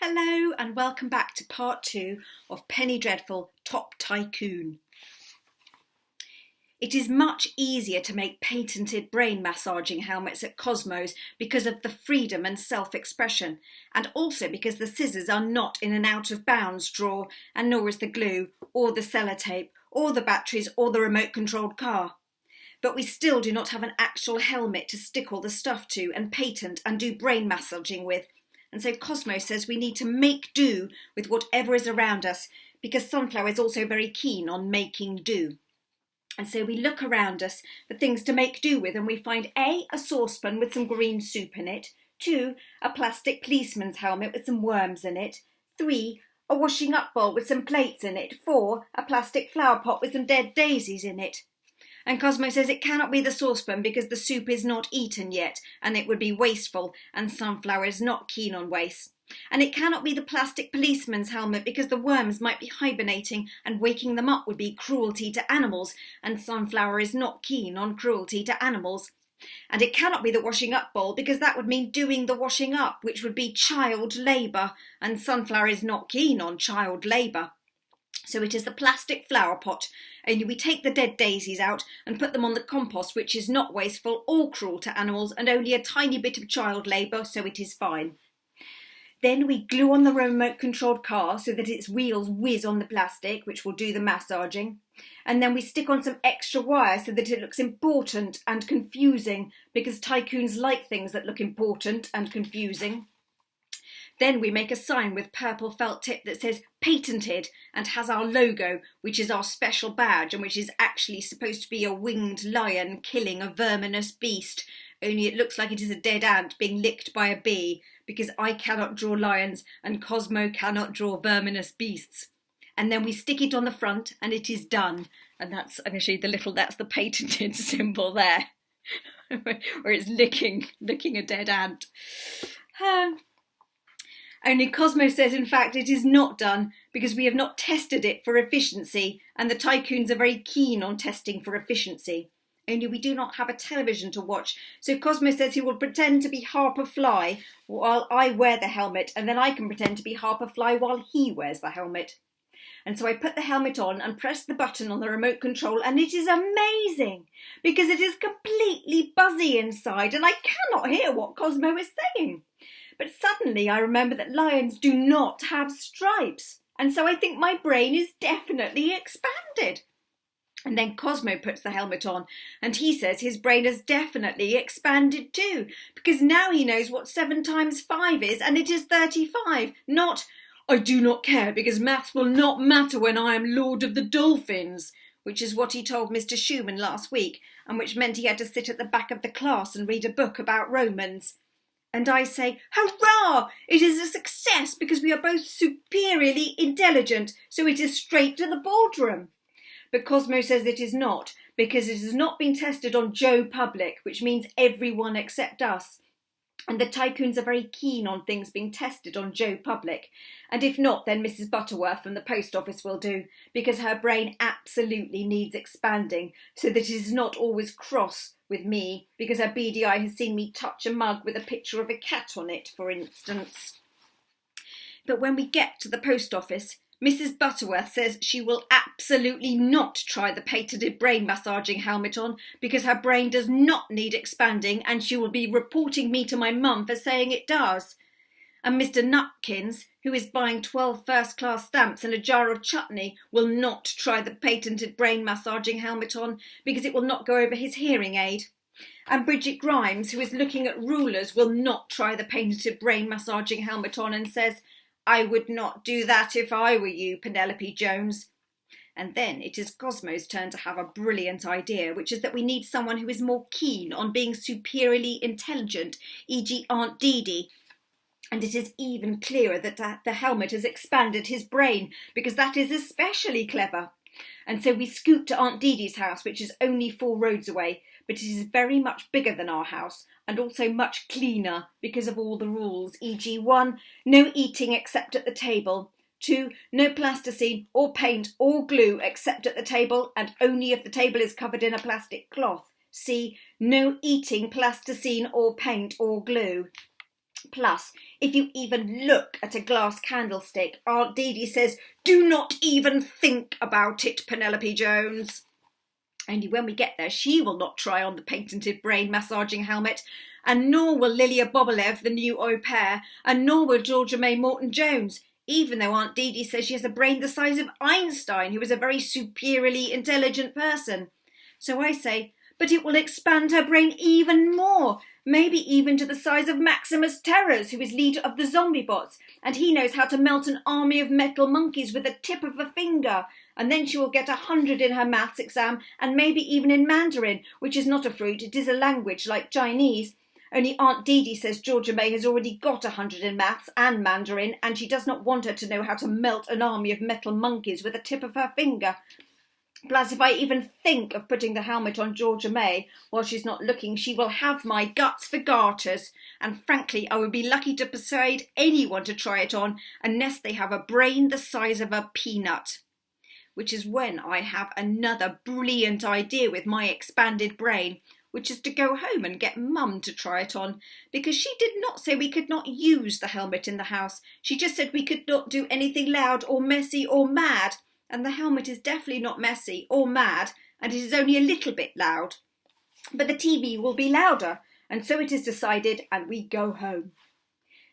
Hello and welcome back to part 2 of Penny Dreadful Top Tycoon. It is much easier to make patented brain massaging helmets at Cosmo's because of the freedom and self-expression, and also because the scissors are not in an out-of-bounds drawer, and nor is the glue, or the sellotape, or the batteries, or the remote-controlled car. But we still do not have an actual helmet to stick all the stuff to and patent and do brain massaging with. And so Cosmo says we need to make do with whatever is around us, because Sunflower is also very keen on making do. And so we look around us for things to make do with, and we find A, a saucepan with some green soup in it, 2, a plastic policeman's helmet with some worms in it, 3, a washing up bowl with some plates in it, 4, a plastic flower pot with some dead daisies in it. And Cosmo says it cannot be the saucepan because the soup is not eaten yet and it would be wasteful, and Sunflower is not keen on waste. And it cannot be the plastic policeman's helmet because the worms might be hibernating and waking them up would be cruelty to animals, and Sunflower is not keen on cruelty to animals. And it cannot be the washing up bowl because that would mean doing the washing up, which would be child labour, and Sunflower is not keen on child labour. So it is the plastic flower pot, only we take the dead daisies out and put them on the compost, which is not wasteful or cruel to animals and only a tiny bit of child labour, so it is fine. Then we glue on the remote-controlled car so that its wheels whiz on the plastic, which will do the massaging. And then we stick on some extra wire so that it looks important and confusing, because tycoons like things that look important and confusing. Then we make a sign with purple felt tip that says patented and has our logo, which is our special badge and which is actually supposed to be a winged lion killing a verminous beast, only it looks like it is a dead ant being licked by a bee, because I cannot draw lions and Cosmo cannot draw verminous beasts. And then we stick it on the front and it is done. And that's actually that's the patented symbol there, where it's licking a dead ant. Only Cosmo says, in fact, it is not done because we have not tested it for efficiency, and the tycoons are very keen on testing for efficiency. Only we do not have a television to watch, so Cosmo says he will pretend to be Harper Fly while I wear the helmet, and then I can pretend to be Harper Fly while he wears the helmet. And so I put the helmet on and press the button on the remote control, and it is amazing because it is completely buzzy inside, and I cannot hear what Cosmo is saying. But suddenly I remember that lions do not have stripes, and so I think my brain is definitely expanded. And then Cosmo puts the helmet on, and he says his brain has definitely expanded too, because now he knows what 7 times 5 is, and it is 35, not, I do not care because maths will not matter when I am Lord of the Dolphins, which is what he told Mr. Schumann last week, and which meant he had to sit at the back of the class and read a book about Romans. And I say, hurrah! It is a success because we are both superiorly intelligent, so it is straight to the boardroom. But Cosmo says it is not, because it has not been tested on Joe Public, which means everyone except us. And the tycoons are very keen on things being tested on Joe Public. And if not, then Mrs. Butterworth from the post office will do, because her brain absolutely needs expanding, so that it is not always cross with me, because her beady eye has seen me touch a mug with a picture of a cat on it, for instance. But when we get to the post office, Mrs. Butterworth says she will absolutely not try the patented brain massaging helmet on because her brain does not need expanding, and she will be reporting me to my mum for saying it does. And Mr. Nutkins, who is buying 12 first-class stamps and a jar of chutney, will not try the patented brain massaging helmet on because it will not go over his hearing aid. And Bridget Grimes, who is looking at rulers, will not try the patented brain massaging helmet on and says, I would not do that if I were you, Penelope Jones. And then it is Cosmo's turn to have a brilliant idea, which is that we need someone who is more keen on being superiorly intelligent, e.g. Aunt Dee Dee. And it is even clearer that the helmet has expanded his brain, because that is especially clever. And so we scoot to Aunt Dee Dee's house, which is only 4 roads away, but it is very much bigger than our house, and also much cleaner because of all the rules, e.g. 1, no eating except at the table, 2, no plasticine or paint or glue except at the table, and only if the table is covered in a plastic cloth, c, no eating, plasticine or paint or glue. Plus, if you even look at a glass candlestick, Aunt Dee says, "Do not even think about it, Penelope Jones." Only when we get there, she will not try on the patented brain massaging helmet, and nor will Lilia Bobolev, the new au pair, and nor will Georgia May Morton-Jones, even though Aunt Dee says she has a brain the size of Einstein, who is a very superiorly intelligent person. So I say, but it will expand her brain even more, maybe even to the size of Maximus Terrors, who is leader of the zombie bots, and he knows how to melt an army of metal monkeys with the tip of a finger. And then she will get 100 in her maths exam, and maybe even in Mandarin, which is not a fruit, it is a language like Chinese. Only Aunt Dee says Georgia May has already got 100 in maths and Mandarin, and she does not want her to know how to melt an army of metal monkeys with the tip of her finger. Plus, if I even think of putting the helmet on Georgia May while she's not looking, she will have my guts for garters. And frankly, I would be lucky to persuade anyone to try it on unless they have a brain the size of a peanut. Which is when I have another brilliant idea with my expanded brain, which is to go home and get Mum to try it on, because she did not say we could not use the helmet in the house. She just said we could not do anything loud or messy or mad, and the helmet is definitely not messy or mad, and it is only a little bit loud. But the TV will be louder, and so it is decided, and we go home.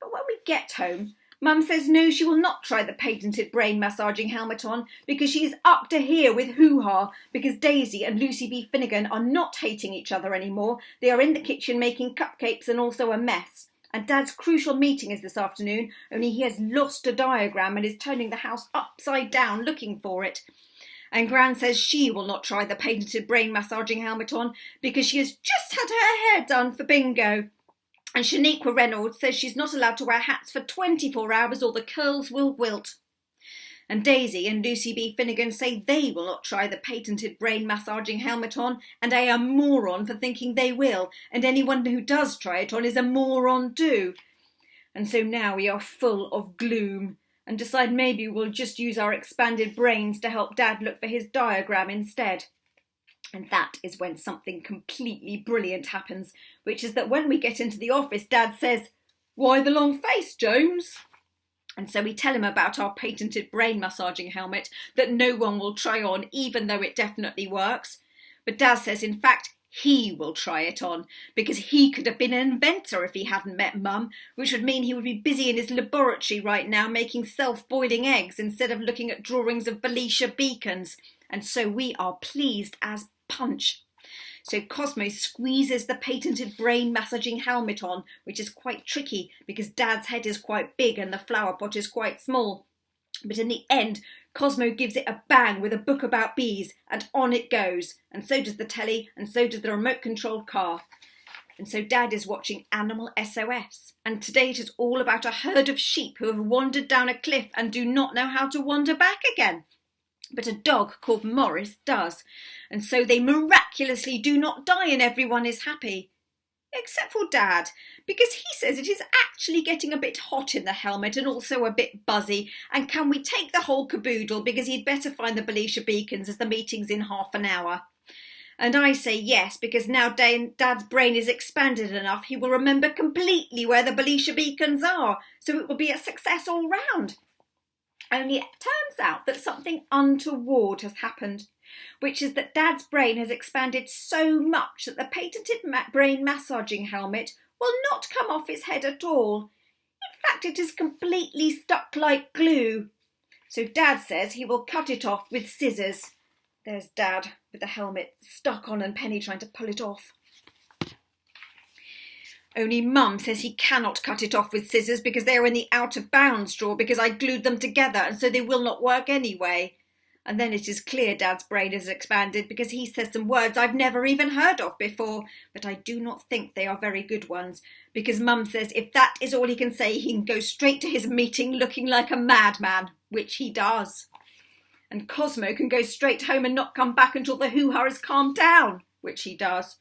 But when we get home, Mum says no, she will not try the patented brain massaging helmet on because she is up to here with hoo-ha because Daisy and Lucy B. Finnegan are not hating each other anymore. They are in the kitchen making cupcakes and also a mess. And Dad's crucial meeting is this afternoon, only he has lost a diagram and is turning the house upside down looking for it. And Gran says she will not try the patented brain massaging helmet on because she has just had her hair done for bingo. And Shaniqua Reynolds says she's not allowed to wear hats for 24 hours or the curls will wilt. And Daisy and Lucy B. Finnegan say they will not try the patented brain massaging helmet on, and I am a moron for thinking they will, and anyone who does try it on is a moron too. And so now we are full of gloom and decide maybe we'll just use our expanded brains to help Dad look for his diagram instead. And that is when something completely brilliant happens, which is that when we get into the office, Dad says, "Why the long face, Jones?" And so we tell him about our patented brain massaging helmet that no one will try on, even though it definitely works. But Dad says, in fact, he will try it on, because he could have been an inventor if he hadn't met Mum, which would mean he would be busy in his laboratory right now making self-boiling eggs instead of looking at drawings of Felicia beacons. And so we are pleased as punch. So Cosmo squeezes the patented brain massaging helmet on, which is quite tricky because Dad's head is quite big and the flower pot is quite small. But in the end, Cosmo gives it a bang with a book about bees, and on it goes. And so does the telly, and so does the remote-controlled car. And so Dad is watching Animal SOS. And today it is all about a herd of sheep who have wandered down a cliff and do not know how to wander back again. But a dog called Morris does, and so they miraculously do not die and everyone is happy. Except for Dad, because he says it is actually getting a bit hot in the helmet and also a bit buzzy, and can we take the whole caboodle because he'd better find the Felicia beacons as the meeting's in half an hour. And I say yes, because now Dad's brain is expanded enough he will remember completely where the Felicia beacons are, so it will be a success all round. Only it turns out that something untoward has happened, which is that Dad's brain has expanded so much that the patented brain massaging helmet will not come off his head at all. In fact, it is completely stuck like glue. So Dad says he will cut it off with scissors. There's Dad with the helmet stuck on and Penny trying to pull it off. Only Mum says he cannot cut it off with scissors because they are in the out-of-bounds drawer because I glued them together and so they will not work anyway. And then it is clear Dad's brain is expanded because he says some words I've never even heard of before, but I do not think they are very good ones because Mum says if that is all he can say, he can go straight to his meeting looking like a madman, which he does. And Cosmo can go straight home and not come back until the hoo-ha has calmed down, which he does.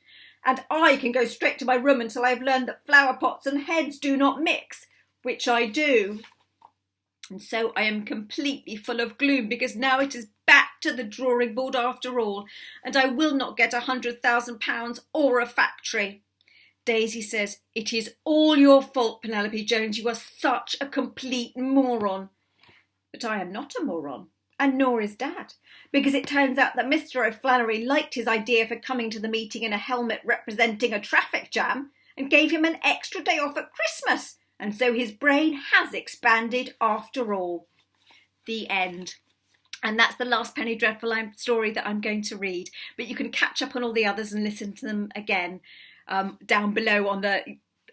And I can go straight to my room until I've learned that flower pots and heads do not mix, which I do. And so I am completely full of gloom because now it is back to the drawing board after all, and I will not get £100,000 or a factory. Daisy says, "It is all your fault, Penelope Jones. You are such a complete moron." But I am not a moron, and nor is Dad, because it turns out that Mr. O'Flannery liked his idea for coming to the meeting in a helmet representing a traffic jam and gave him an extra day off at Christmas, and so his brain has expanded after all. The end. And that's the last Penny Dreadful story that I'm going to read, but you can catch up on all the others and listen to them again down below on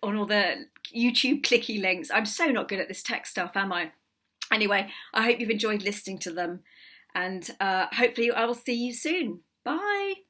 all the YouTube clicky links. I'm so not good at this tech stuff, am I? Anyway, I hope you've enjoyed listening to them, and hopefully I will see you soon. Bye.